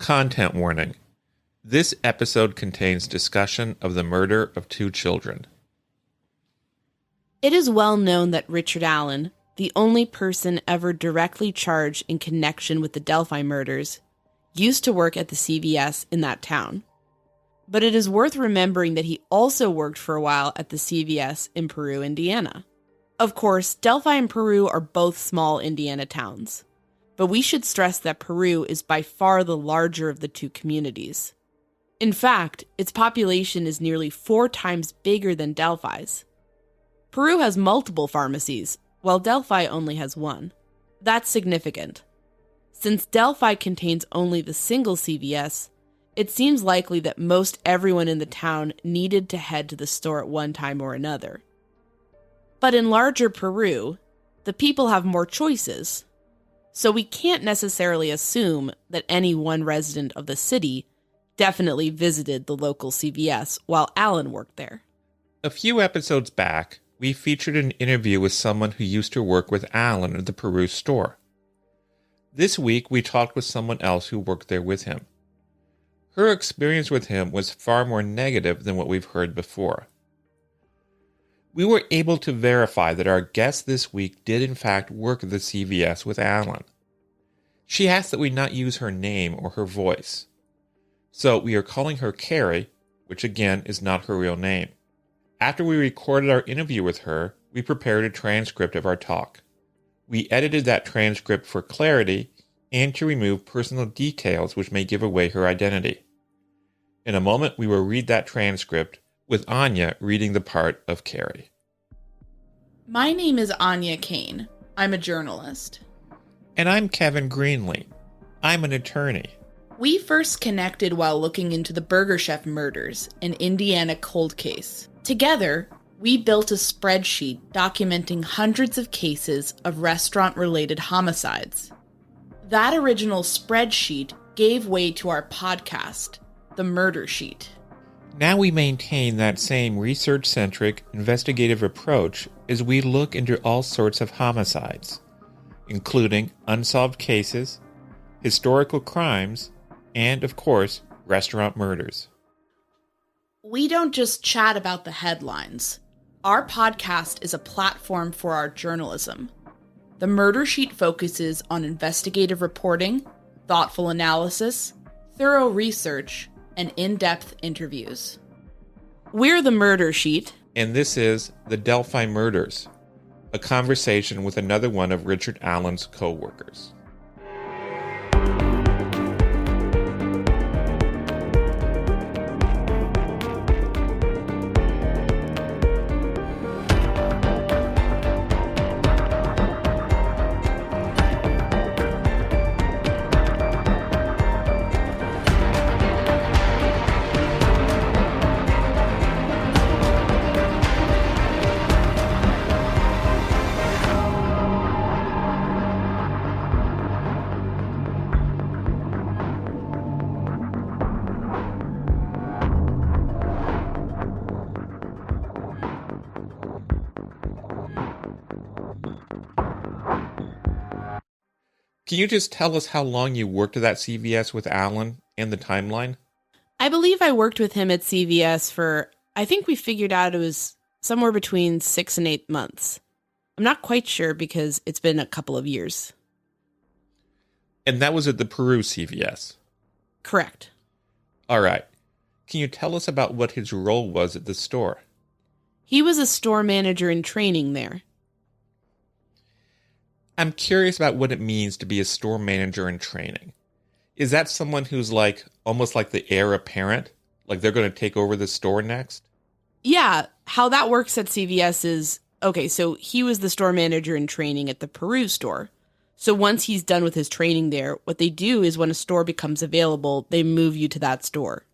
Content warning. This episode contains discussion of the murder of 2 children. It is well known that Richard Allen, the only person ever directly charged in connection with the Delphi murders, used to work at the CVS in that town. But it is worth remembering that he also worked for a while at the CVS in Peru, Indiana. Of course, Delphi and Peru are both small Indiana towns, but we should stress that Peru is by far the larger of the 2 communities. In fact, its population is nearly 4 times bigger than Delphi's. Peru has multiple pharmacies, while Delphi only has 1. That's significant. Since Delphi contains only the single CVS, it seems likely that most everyone in the town needed to head to the store at one time or another. But in larger Peru, the people have more choices, so we can't necessarily assume that any one resident of the city definitely visited the local CVS while Allen worked there. A few episodes back, we featured an interview with someone who used to work with Allen at the Peru store. This week, we talked with someone else who worked there with him. Her experience with him was far more negative than what we've heard before. We were able to verify that our guest this week did in fact work at the CVS with Allen. She asked that we not use her name or her voice. So we are calling her Carrie, which again is not her real name. After we recorded our interview with her, we prepared a transcript of our talk. We edited that transcript for clarity and to remove personal details which may give away her identity. In a moment, we will read that transcript, with Anya reading the part of Carrie. My name is Anya Kane. I'm a journalist. And I'm Kevin Greenlee. I'm an attorney. We first connected while looking into the Burger Chef murders, an Indiana cold case. Together, we built a spreadsheet documenting hundreds of cases of restaurant-related homicides. That original spreadsheet gave way to our podcast, The Murder Sheet. Now we maintain that same research-centric, investigative approach as we look into all sorts of homicides, including unsolved cases, historical crimes, and, of course, restaurant murders. We don't just chat about the headlines. Our podcast is a platform for our journalism. The Murder Sheet focuses on investigative reporting, thoughtful analysis, thorough research, and in-depth interviews. We're the Murder Sheet. And this is The Delphi Murders, a conversation with another one of Richard Allen's co-workers. Can you just tell us how long you worked at that CVS with Allen and the timeline? I believe I worked with him at CVS for, I think we figured out it was somewhere between 6 and 8 months. I'm not quite sure because it's been a couple of years. And that was at the Peru CVS? Correct. All right. Can you tell us about what his role was at the store? He was a store manager in training there. I'm curious about what it means to be a store manager in training. Is that someone who's almost like the heir apparent? Like they're going to take over the store next? Yeah, how that works at CVS is, okay, so he was the store manager in training at the Peru store. So once he's done with his training there, what they do is when a store becomes available, they move you to that store.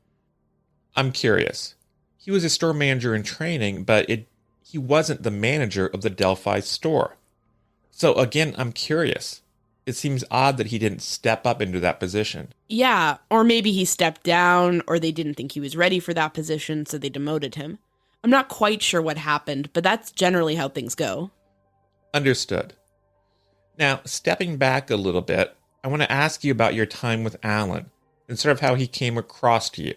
I'm curious. He was a store manager in training, but he wasn't the manager of the Delphi store. So again, I'm curious. It seems odd that he didn't step up into that position. Yeah, or maybe he stepped down, or they didn't think he was ready for that position, so they demoted him. I'm not quite sure what happened, but that's generally how things go. Understood. Now, stepping back a little bit, I want to ask you about your time with Allen, and sort of how he came across to you.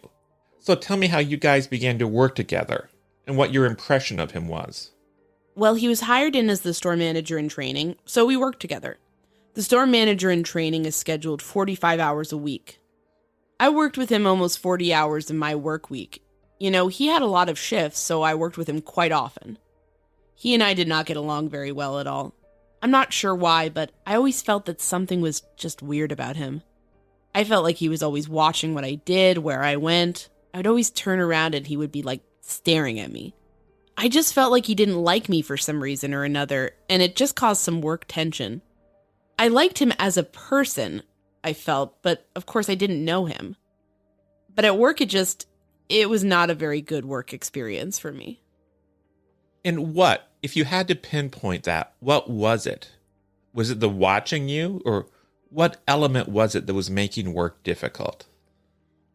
So tell me how you guys began to work together and what your impression of him was. Well, he was hired in as the store manager in training, so we worked together. The store manager in training is scheduled 45 hours a week. I worked with him almost 40 hours in my work week. You know, he had a lot of shifts, so I worked with him quite often. He and I did not get along very well at all. I'm not sure why, but I always felt that something was just weird about him. I felt like he was always watching what I did, where I went. I'd always turn around and he would be like staring at me. I just felt like he didn't like me for some reason or another, and it just caused some work tension. I liked him as a person, I felt, but of course I didn't know him. But at work, it was not a very good work experience for me. And what, if you had to pinpoint that, what was it? Was it the watching you, or what element was it that was making work difficult?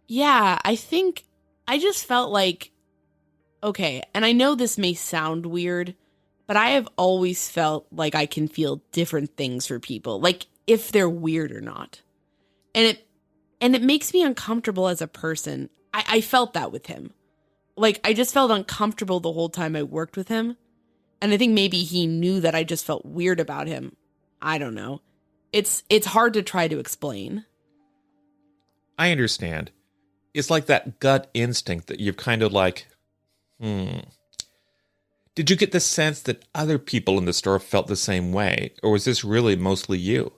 Yeah, I think I just felt like, okay, and I know this may sound weird, but I have always felt like I can feel different things for people, like if they're weird or not. And it makes me uncomfortable as a person. I felt that with him. Like, I just felt uncomfortable the whole time I worked with him. And I think maybe he knew that I just felt weird about him. I don't know. It's hard to try to explain. I understand. It's like that gut instinct that you're kind of like, Did you get the sense that other people in the store felt the same way, or was this really mostly you?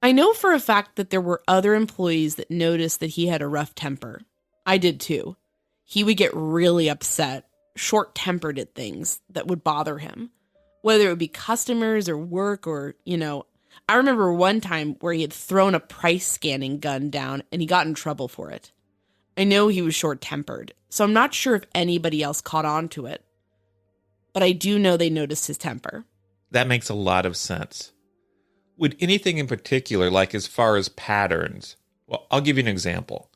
I know for a fact that there were other employees that noticed that he had a rough temper. I did too. He would get really upset, short-tempered at things that would bother him, whether it would be customers or work or, I remember one time where he had thrown a price scanning gun down and he got in trouble for it. I know he was short-tempered, so I'm not sure if anybody else caught on to it. But I do know they noticed his temper. That makes a lot of sense. Would anything in particular, like as far as patterns, well, I'll give you an example.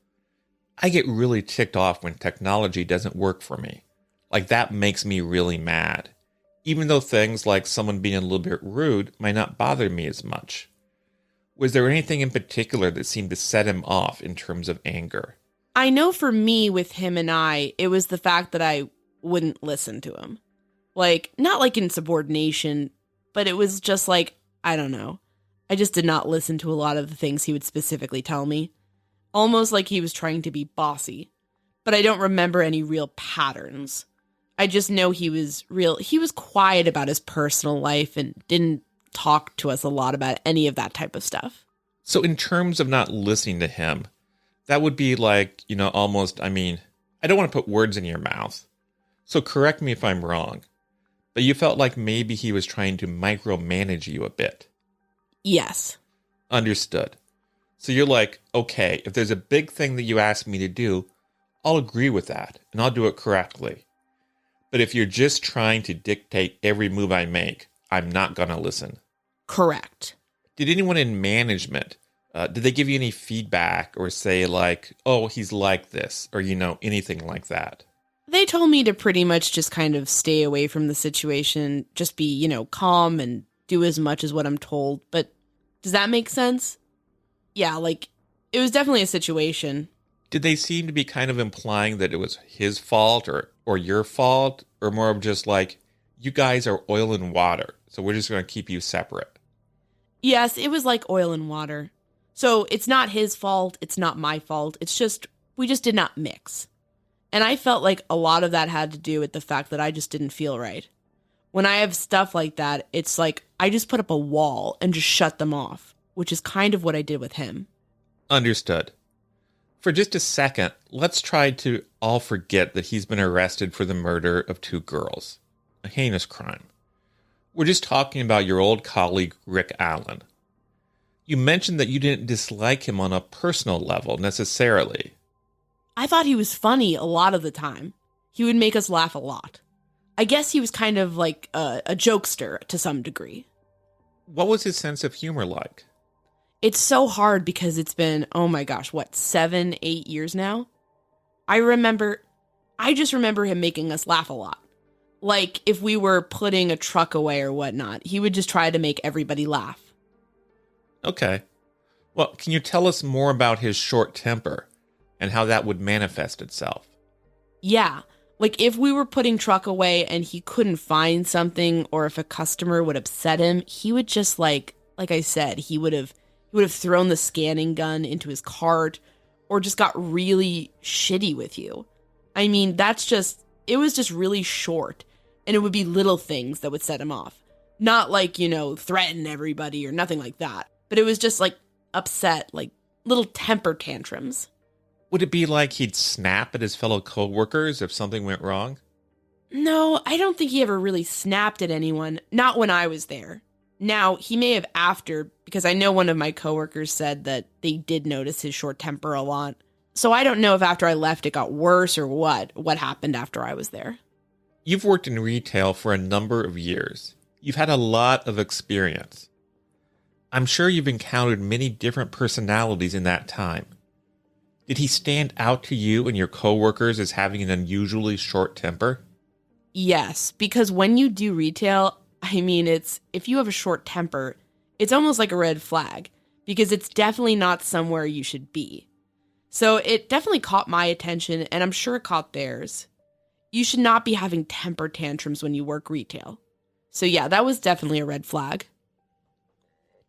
I get really ticked off when technology doesn't work for me. Like that makes me really mad. Even though things like someone being a little bit rude might not bother me as much. Was there anything in particular that seemed to set him off in terms of anger? I know for me with him and it was the fact that I wouldn't listen to him. Like, not like insubordination, but it was just like, I don't know. I just did not listen to a lot of the things he would specifically tell me. Almost like he was trying to be bossy. But I don't remember any real patterns. I just know he was quiet about his personal life and didn't talk to us a lot about any of that type of stuff. So in terms of not listening to him, that would be like, almost, I don't want to put words in your mouth. So correct me if I'm wrong. But you felt like maybe he was trying to micromanage you a bit. Yes. Understood. So you're like, okay, if there's a big thing that you ask me to do, I'll agree with that, and I'll do it correctly. But if you're just trying to dictate every move I make, I'm not going to listen. Correct. Did anyone in management, did they give you any feedback or say like, oh, he's like this, or, anything like that? They told me to pretty much just kind of stay away from the situation, just be, calm and do as much as what I'm told. But does that make sense? Yeah, like, it was definitely a situation. Did they seem to be kind of implying that it was his fault or your fault, or more of just like, you guys are oil and water, so we're just going to keep you separate? Yes, it was like oil and water. So it's not his fault, it's not my fault, it's just, we just did not mix. And I felt like a lot of that had to do with the fact that I just didn't feel right. When I have stuff like that, it's like I just put up a wall and just shut them off, which is kind of what I did with him. Understood. For just a second, let's try to all forget that he's been arrested for the murder of 2 girls. A heinous crime. We're just talking about your old colleague, Rick Allen. You mentioned that you didn't dislike him on a personal level necessarily. I thought he was funny a lot of the time. He would make us laugh a lot. I guess he was kind of like a jokester to some degree. What was his sense of humor like? It's so hard because it's been, 7, 8 years now? I just remember him making us laugh a lot. Like if we were putting a truck away or whatnot, he would just try to make everybody laugh. Okay. Well, can you tell us more about his short temper and how that would manifest itself? Yeah. Like if we were putting truck away and he couldn't find something, or if a customer would upset him, he would just like I said, he would have thrown the scanning gun into his cart or just got really shitty with you. I mean, it was just really short, and it would be little things that would set him off. Not like, threaten everybody or nothing like that, but it was just like upset, like little temper tantrums. Would it be like he'd snap at his fellow coworkers if something went wrong? No, I don't think he ever really snapped at anyone, not when I was there. Now, he may have after, because I know one of my coworkers said that they did notice his short temper a lot. So I don't know if after I left it got worse or what happened after I was there. You've worked in retail for a number of years. You've had a lot of experience. I'm sure you've encountered many different personalities in that time. Did he stand out to you and your coworkers as having an unusually short temper? Yes, because when you do retail, I mean, if you have a short temper, it's almost like a red flag, because it's definitely not somewhere you should be. So it definitely caught my attention, and I'm sure it caught theirs. You should not be having temper tantrums when you work retail. So yeah, that was definitely a red flag.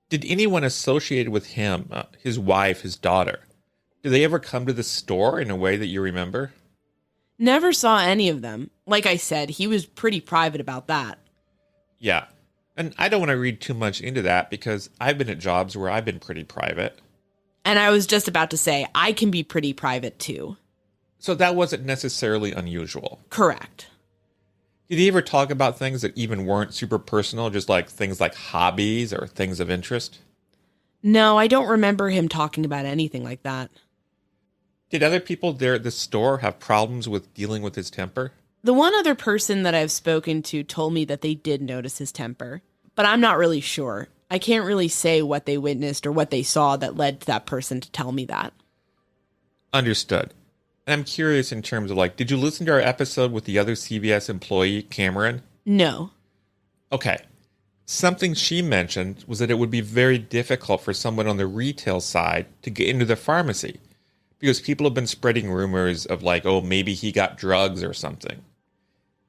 Did anyone associated with him, his wife, his daughter, did they ever come to the store in a way that you remember? Never saw any of them. Like I said, he was pretty private about that. Yeah, and I don't want to read too much into that because I've been at jobs where I've been pretty private. And I was just about to say, I can be pretty private too. So that wasn't necessarily unusual. Correct. Did he ever talk about things that even weren't super personal, just like things like hobbies or things of interest? No, I don't remember him talking about anything like that. Did other people there at the store have problems with dealing with his temper? The one other person that I've spoken to told me that they did notice his temper, but I'm not really sure. I can't really say what they witnessed or what they saw that led to that person to tell me that. Understood. And I'm curious in terms of did you listen to our episode with the other CVS employee, Cameron? No. Okay. Something she mentioned was that it would be very difficult for someone on the retail side to get into the pharmacy because people have been spreading rumors of maybe he got drugs or something.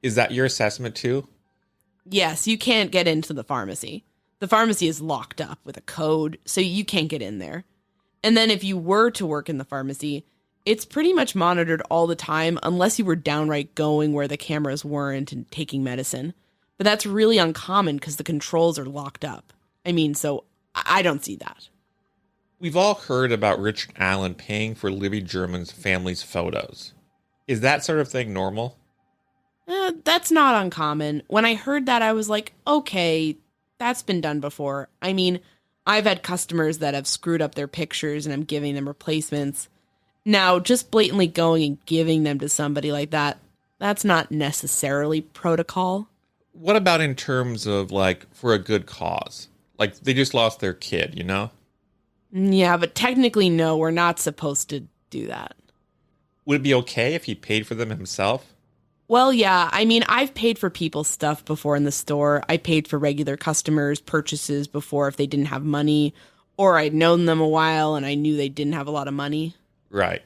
Is that your assessment too? Yes, you can't get into the pharmacy. The pharmacy is locked up with a code, so you can't get in there. And then if you were to work in the pharmacy, it's pretty much monitored all the time unless you were downright going where the cameras weren't and taking medicine. But that's really uncommon because the controls are locked up. I mean, so I don't see that. We've all heard about Richard Allen paying for Libby German's family's photos. Is that sort of thing normal? That's not uncommon. When I heard that, I was like, okay, that's been done before. I mean, I've had customers that have screwed up their pictures and I'm giving them replacements. Now, just blatantly going and giving them to somebody like that, that's not necessarily protocol. What about in terms of, for a good cause? They just lost their kid, you know? Yeah, but technically, no, we're not supposed to do that. Would it be okay if he paid for them himself? Well, yeah, I mean, I've paid for people's stuff before in the store. I paid for regular customers' purchases before if they didn't have money, or I'd known them a while and I knew they didn't have a lot of money. Right.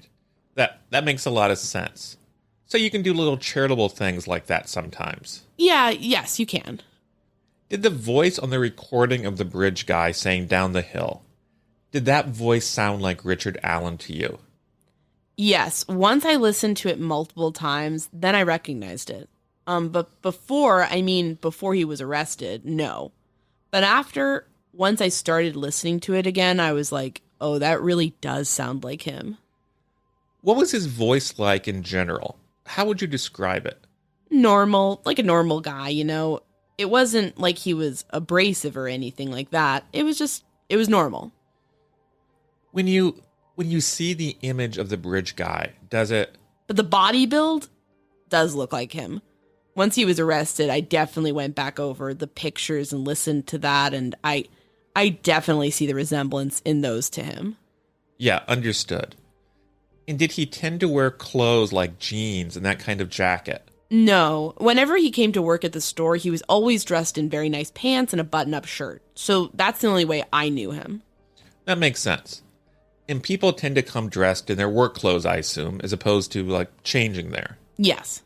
That makes a lot of sense. So you can do little charitable things like that sometimes. Yes, you can. Did the voice on the recording of the bridge guy saying down the hill, did that voice sound like Richard Allen to you? Yes, once I listened to it multiple times, then I recognized it. But before he was arrested, no. But after, once I started listening to it again, I was like, oh, that really does sound like him. What was his voice like in general? How would you describe it? Normal, like a normal guy, you know? It wasn't like he was abrasive or anything like that. It was normal. When you see the image of the bridge guy, does it... But the body build does look like him. Once he was arrested, I definitely went back over the pictures and listened to that, and I definitely see the resemblance in those to him. Yeah, understood. And did he tend to wear clothes like jeans and that kind of jacket? No. Whenever he came to work at the store, he was always dressed in very nice pants and a button-up shirt. So that's the only way I knew him. That makes sense. And people tend to come dressed in their work clothes, I assume, as opposed to, like, changing there. Yes.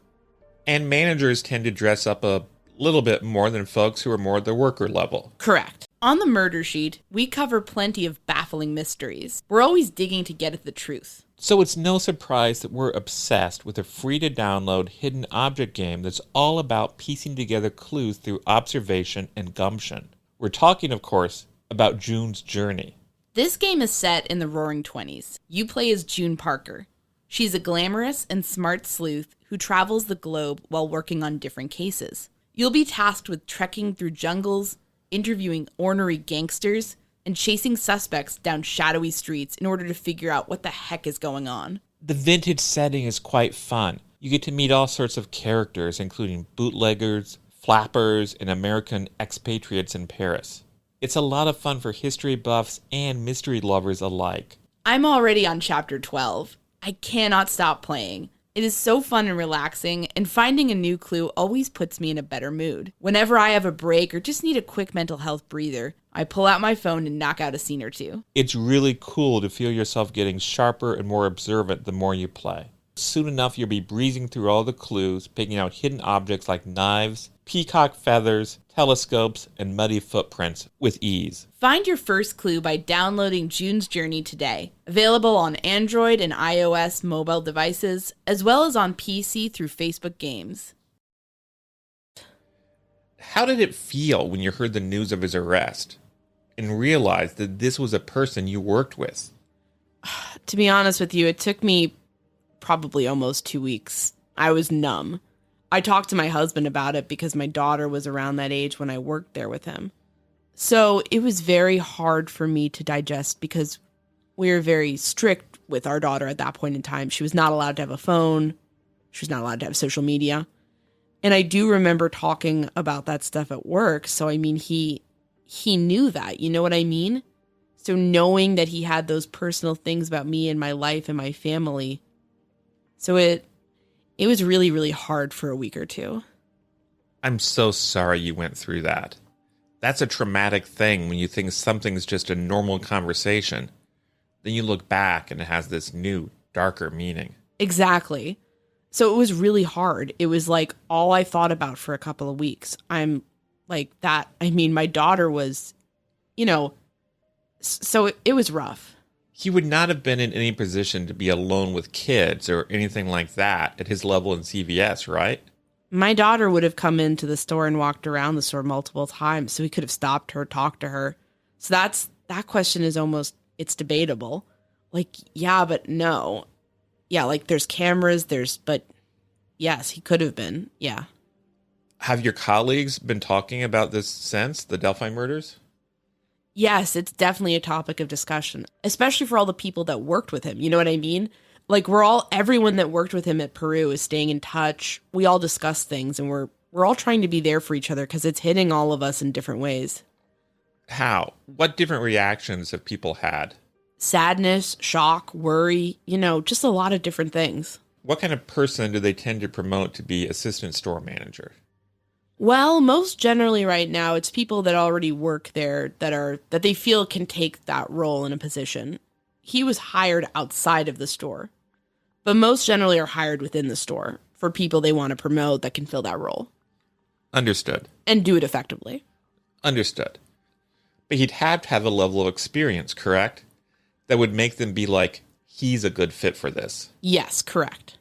And managers tend to dress up a little bit more than folks who are more at the worker level. Correct. On the murder sheet, we cover plenty of baffling mysteries. We're always digging to get at the truth. So it's no surprise that we're obsessed with a free-to-download hidden object game that's all about piecing together clues through observation and gumption. We're talking, of course, about June's Journey. This game is set in the Roaring 20s. You play as June Parker. She's a glamorous and smart sleuth who travels the globe while working on different cases. You'll be tasked with trekking through jungles, interviewing ornery gangsters, and chasing suspects down shadowy streets in order to figure out what the heck is going on. The vintage setting is quite fun. You get to meet all sorts of characters, including bootleggers, flappers, and American expatriates in Paris. It's a lot of fun for history buffs and mystery lovers alike. I'm already on chapter 12. I cannot stop playing. It is so fun and relaxing, and finding a new clue always puts me in a better mood. Whenever I have a break or just need a quick mental health breather, I pull out my phone and knock out a scene or two. It's really cool to feel yourself getting sharper and more observant the more you play. Soon enough, you'll be breezing through all the clues, picking out hidden objects like knives, peacock feathers, telescopes, and muddy footprints with ease. Find your first clue by downloading June's Journey today. Available on Android and iOS mobile devices, as well as on PC through Facebook Games. How did it feel when you heard the news of his arrest and realized that this was a person you worked with? To be honest with you, it took me probably almost 2 weeks. I was numb. I talked to my husband about it because my daughter was around that age when I worked there with him. So it was very hard for me to digest because we were very strict with our daughter at that point in time. She was not allowed to have a phone. She was not allowed to have social media. And I do remember talking about that stuff at work. So, I mean, he knew that, you know what I mean? So knowing that he had those personal things about me and my life and my family. So it was really, really hard for a week or two. I'm so sorry you went through that. That's a traumatic thing when you think something's just a normal conversation. Then you look back and it has this new, darker meaning. Exactly. So it was really hard. It was like all I thought about for a couple of weeks. I'm like that. I mean, my daughter was, so it was rough. He would not have been in any position to be alone with kids or anything like that at his level in CVS, right? My daughter would have come into the store and walked around the store multiple times, so he could have stopped her, talked to her. So that question is almost, it's debatable. Like, yeah, but no. Yeah, like there's cameras, but yes, he could have been, yeah. Have your colleagues been talking about this since, the Delphi murders? Yes, it's definitely a topic of discussion, especially for all the people that worked with him. You know what I mean? Like everyone that worked with him at Peru is staying in touch. We all discuss things and we're all trying to be there for each other because it's hitting all of us in different ways. How? What different reactions have people had? Sadness, shock, worry, just a lot of different things. What kind of person do they tend to promote to be assistant store manager? Well, most generally right now, it's people that already work there that they feel can take that role in a position. He was hired outside of the store, but most generally are hired within the store for people they want to promote that can fill that role. Understood. And do it effectively. Understood. But he'd have to have a level of experience, correct? That would make them be like, he's a good fit for this. Yes, correct.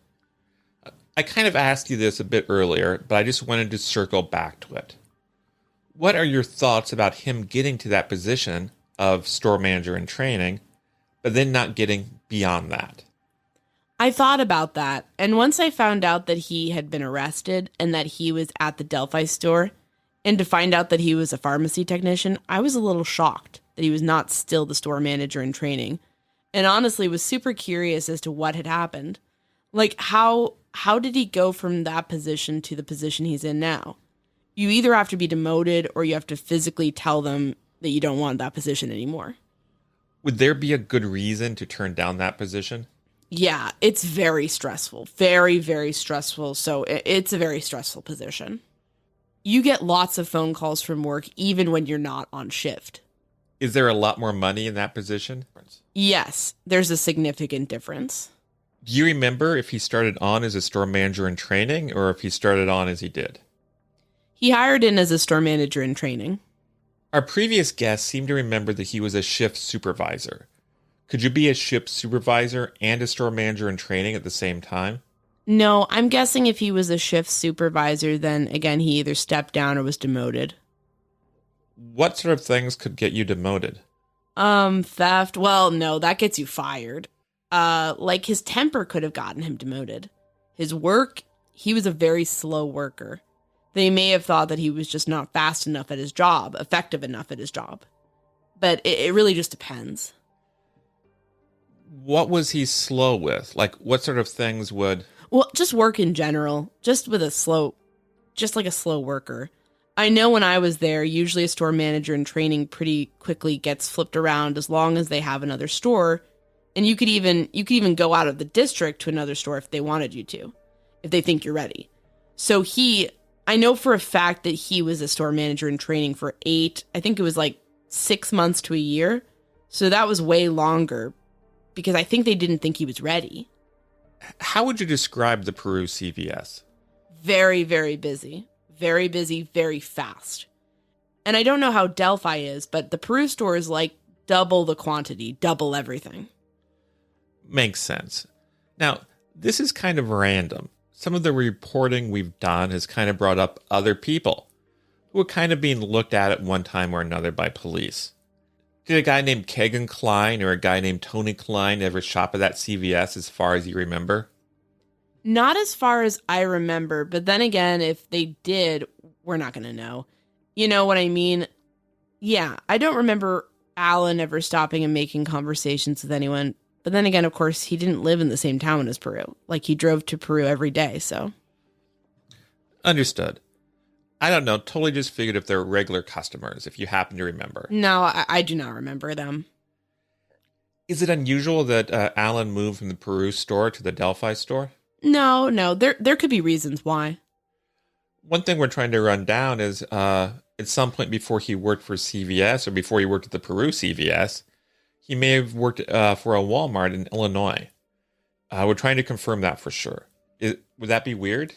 I kind of asked you this a bit earlier, but I just wanted to circle back to it. What are your thoughts about him getting to that position of store manager in training, but then not getting beyond that? I thought about that, and once I found out that he had been arrested and that he was at the Delphi store, and to find out that he was a pharmacy technician, I was a little shocked that he was not still the store manager in training, and honestly was super curious as to what had happened. Like, how did he go from that position to the position he's in now? You either have to be demoted or you have to physically tell them that you don't want that position anymore. Would there be a good reason to turn down that position? Yeah, it's very stressful. Very, very stressful. So it's a very stressful position. You get lots of phone calls from work even when you're not on shift. Is there a lot more money in that position? Yes, there's a significant difference. Do you remember if he started on as a store manager in training or if he started on as he did? He hired in as a store manager in training. Our previous guest seemed to remember that he was a shift supervisor. Could you be a shift supervisor and a store manager in training at the same time? No, I'm guessing if he was a shift supervisor, then again, he either stepped down or was demoted. What sort of things could get you demoted? Theft. Well, no, that gets you fired. Like his temper could have gotten him demoted. His work, he was a very slow worker. They may have thought that he was just not fast enough at his job, effective enough at his job. But it really just depends. What was he slow with? Like, what sort of things would... Well, just work in general. Just like a slow worker. I know when I was there, usually a store manager in training pretty quickly gets flipped around as long as they have another store. And you could even go out of the district to another store if they wanted you to, if they think you're ready. So I know for a fact that he was a store manager in training for 6 months to a year. So that was way longer because I think they didn't think he was ready. How would you describe the Peru CVS? Very, very busy. Very busy, very fast. And I don't know how Delphi is, but the Peru store is like double the quantity, double everything. Makes sense. Now, this is kind of random. Some of the reporting we've done has kind of brought up other people who were kind of being looked at one time or another by police. Did a guy named Kagan Klein or a guy named Tony Klein ever shop at that CVS as far as you remember? Not as far as I remember, but then again, if they did, we're not going to know. You know what I mean? Yeah, I don't remember Alan ever stopping and making conversations with anyone. But then again, of course, he didn't live in the same town as Peru. Like, he drove to Peru every day, so. Understood. I don't know, totally just figured if they're regular customers, if you happen to remember. No, I do not remember them. Is it unusual that Alan moved from the Peru store to the Delphi store? No, there could be reasons why. One thing we're trying to run down is at some point before he worked for CVS or before he worked at the Peru CVS, he may have worked for a Walmart in Illinois. We're trying to confirm that for sure. Would that be weird?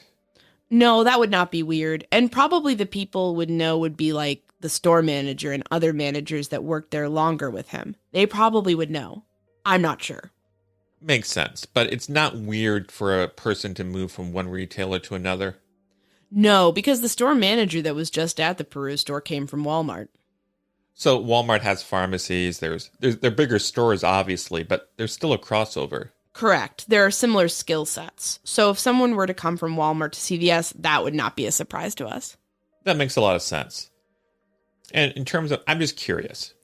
No, that would not be weird. And probably the people would know would be like the store manager and other managers that worked there longer with him. They probably would know. I'm not sure. Makes sense, but it's not weird for a person to move from one retailer to another. No, because the store manager that was just at the Peru store came from Walmart. So Walmart has pharmacies, they're bigger stores obviously, but there's still a crossover. Correct. There are similar skill sets. So if someone were to come from Walmart to CVS, that would not be a surprise to us. That makes a lot of sense. And in terms of, I'm just curious.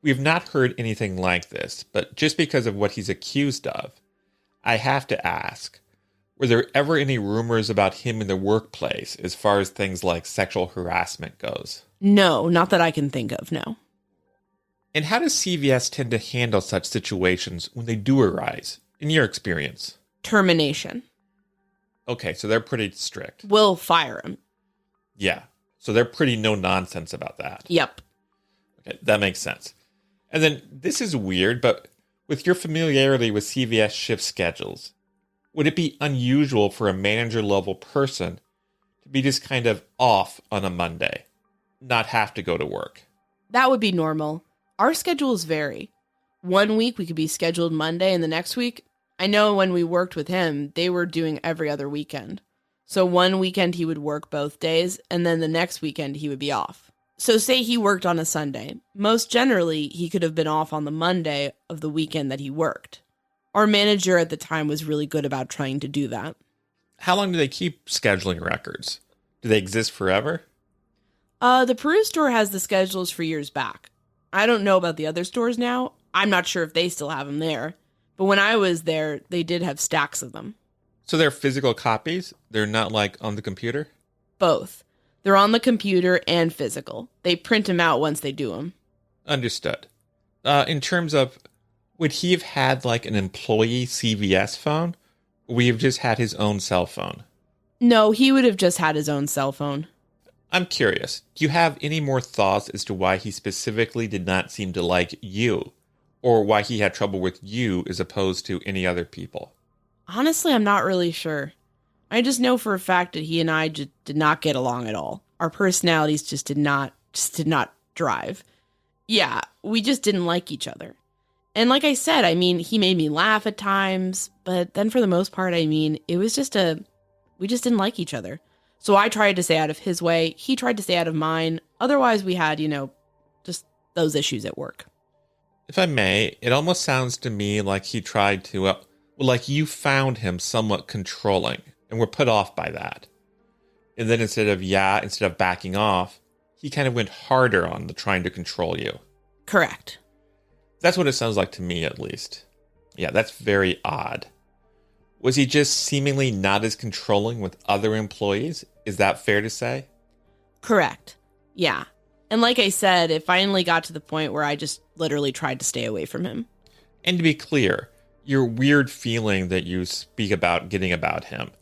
We've not heard anything like this, but just because of what he's accused of, I have to ask, were there ever any rumors about him in the workplace as far as things like sexual harassment goes? No, not that I can think of, no. And how does CVS tend to handle such situations when they do arise, in your experience? Termination. Okay, so they're pretty strict. We'll fire him. Yeah, so they're pretty no-nonsense about that. Yep. Okay, that makes sense. And then, this is weird, but with your familiarity with CVS shift schedules, would it be unusual for a manager-level person to be just kind of off on a Monday? Not have to go to work? That would be normal. Our schedules vary. One week we could be scheduled Monday, and the next week, I know when we worked with him, they were doing every other weekend. So one weekend he would work both days, and then the next weekend he would be off. So say he worked on a Sunday. Most generally, he could have been off on the Monday of the weekend that he worked. Our manager at the time was really good about trying to do that. How long do they keep scheduling records? Do they exist forever? The Peru store has the schedules for years back. I don't know about the other stores now. I'm not sure if they still have them there. But when I was there, they did have stacks of them. So they're physical copies? They're not like on the computer? Both. They're on the computer and physical. They print them out once they do them. Understood. In terms of, would he have had like an employee CVS phone? Or would he have just had his own cell phone? No, he would have just had his own cell phone. I'm curious, do you have any more thoughts as to why he specifically did not seem to like you, or why he had trouble with you as opposed to any other people? Honestly, I'm not really sure. I just know for a fact that he and I just did not get along at all. Our personalities just did not drive. Yeah, we just didn't like each other. And like I said, I mean, he made me laugh at times, but then for the most part, I mean, it was just we just didn't like each other. So I tried to stay out of his way. He tried to stay out of mine. Otherwise, we had, just those issues at work. If I may, it almost sounds to me like he tried to, like you found him somewhat controlling and were put off by that. And then instead of backing off, he kind of went harder on the trying to control you. Correct. That's what it sounds like to me, at least. Yeah, that's very odd. Was he just seemingly not as controlling with other employees? Is that fair to say? Correct. Yeah. And like I said, it finally got to the point where I just literally tried to stay away from him. And to be clear, your weird feeling that you speak about getting about him,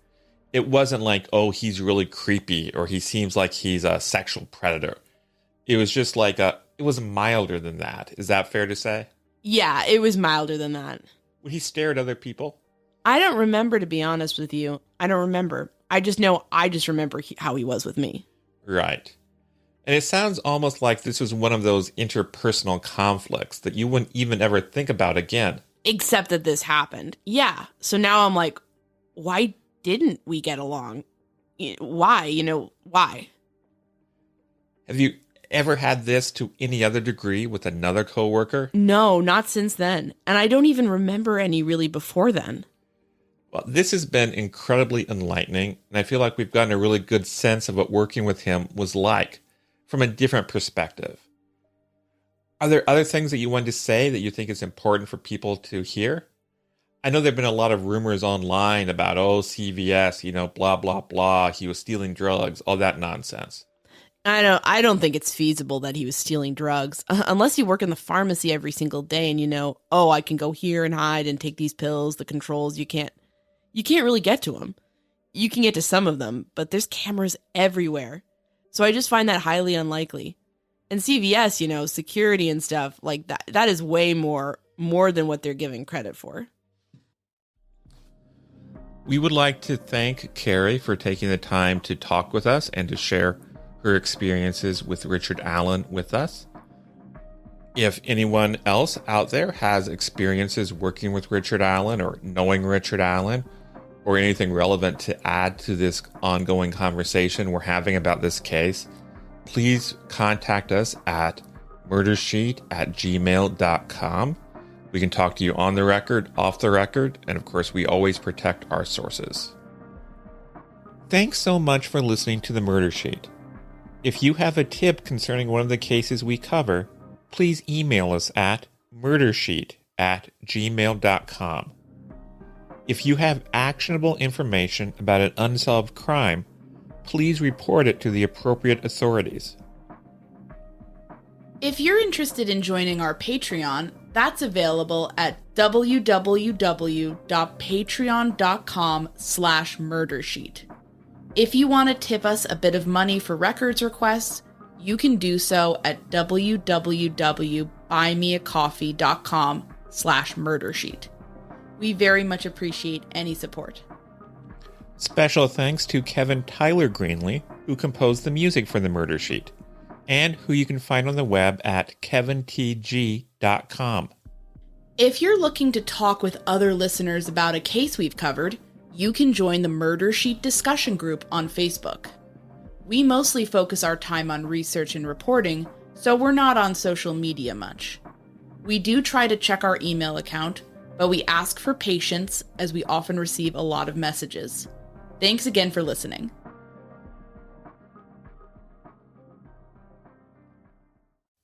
it wasn't like, oh, he's really creepy or he seems like he's a sexual predator. It was just like it was milder than that. Is that fair to say? Yeah, it was milder than that. Would he stare at other people? I don't remember, to be honest with you. I don't remember. I just remember how he was with me. Right. And it sounds almost like this was one of those interpersonal conflicts that you wouldn't even ever think about again. Except that this happened. Yeah. So now I'm like, why didn't we get along? Why? Why? Have you ever had this to any other degree with another coworker? No, not since then. And I don't even remember any really before then. Well, this has been incredibly enlightening, and I feel like we've gotten a really good sense of what working with him was like from a different perspective. Are there other things that you wanted to say that you think is important for people to hear? I know there have been a lot of rumors online about, CVS, blah, blah, blah, he was stealing drugs, all that nonsense. I don't think it's feasible that he was stealing drugs, unless you work in the pharmacy every single day and I can go here and hide and take these pills, the controls, you can't really get to them. You can get to some of them, but there's cameras everywhere. So I just find that highly unlikely. And CVS, security and stuff like that is way more than what they're giving credit for. We would like to thank Carrie for taking the time to talk with us and to share her experiences with Richard Allen with us. If anyone else out there has experiences working with Richard Allen or knowing Richard Allen or anything relevant to add to this ongoing conversation we're having about this case, please contact us at murdersheet@gmail.com. We can talk to you on the record, off the record, and of course, we always protect our sources. Thanks so much for listening to The Murder Sheet. If you have a tip concerning one of the cases we cover, please email us at murdersheet@gmail.com. If you have actionable information about an unsolved crime, please report it to the appropriate authorities. If you're interested in joining our Patreon, that's available at www.patreon.com/murdersheet. If you want to tip us a bit of money for records requests, you can do so at www.buymeacoffee.com/murdersheet. We very much appreciate any support. Special thanks to Kevin Tyler Greenlee, who composed the music for The Murder Sheet, and who you can find on the web at kevintg.com. If you're looking to talk with other listeners about a case we've covered, you can join the Murder Sheet discussion group on Facebook. We mostly focus our time on research and reporting, so we're not on social media much. We do try to check our email account, but we ask for patience as we often receive a lot of messages. Thanks again for listening.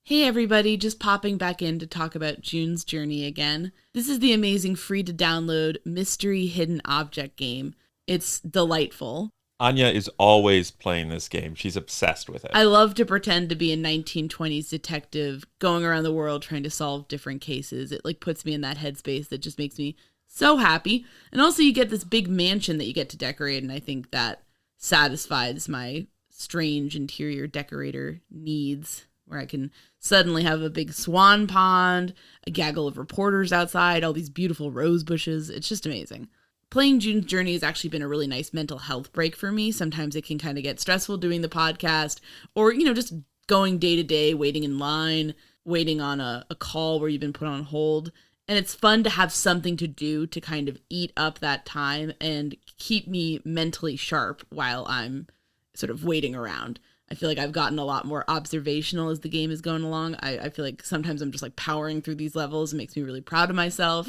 Hey everybody, just popping back in to talk about June's Journey again. This is the amazing free-to-download mystery hidden object game. It's delightful. Anya is always playing this game. She's obsessed with it. I love to pretend to be a 1920s detective going around the world trying to solve different cases. It puts me in that headspace that just makes me so happy. And also you get this big mansion that you get to decorate, and I think that satisfies my strange interior decorator needs, where I can suddenly have a big swan pond, a gaggle of reporters outside, all these beautiful rose bushes. It's just amazing. Playing June's Journey has actually been a really nice mental health break for me. Sometimes it can kind of get stressful doing the podcast, or, just going day to day, waiting in line, waiting on a call where you've been put on hold. And it's fun to have something to do to kind of eat up that time and keep me mentally sharp while I'm sort of waiting around. I feel like I've gotten a lot more observational as the game is going along. I feel like sometimes I'm just like powering through these levels. It makes me really proud of myself.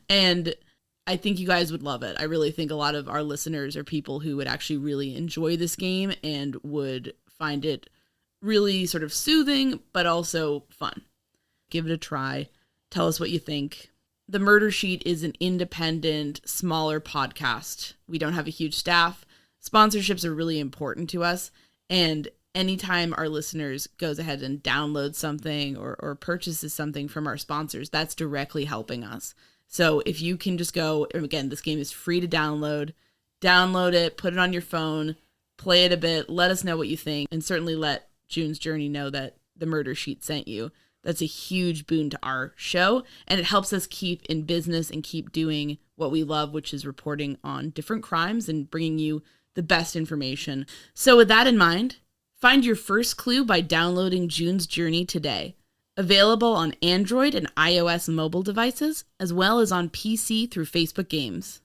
And I think you guys would love it. I really think a lot of our listeners are people who would actually really enjoy this game and would find it really sort of soothing, but also fun. Give it a try. Tell us what you think. The Murder Sheet is an independent, smaller podcast. We don't have a huge staff. Sponsorships are really important to us. And anytime our listeners goes ahead and downloads something or purchases something from our sponsors, that's directly helping us. So if you can just go, again, this game is free to download it, put it on your phone, play it a bit, let us know what you think, and certainly let June's Journey know that the Murder Sheet sent you. That's a huge boon to our show, and it helps us keep in business and keep doing what we love, which is reporting on different crimes and bringing you the best information. So with that in mind, find your first clue by downloading June's Journey today. Available on Android and iOS mobile devices, as well as on PC through Facebook Games.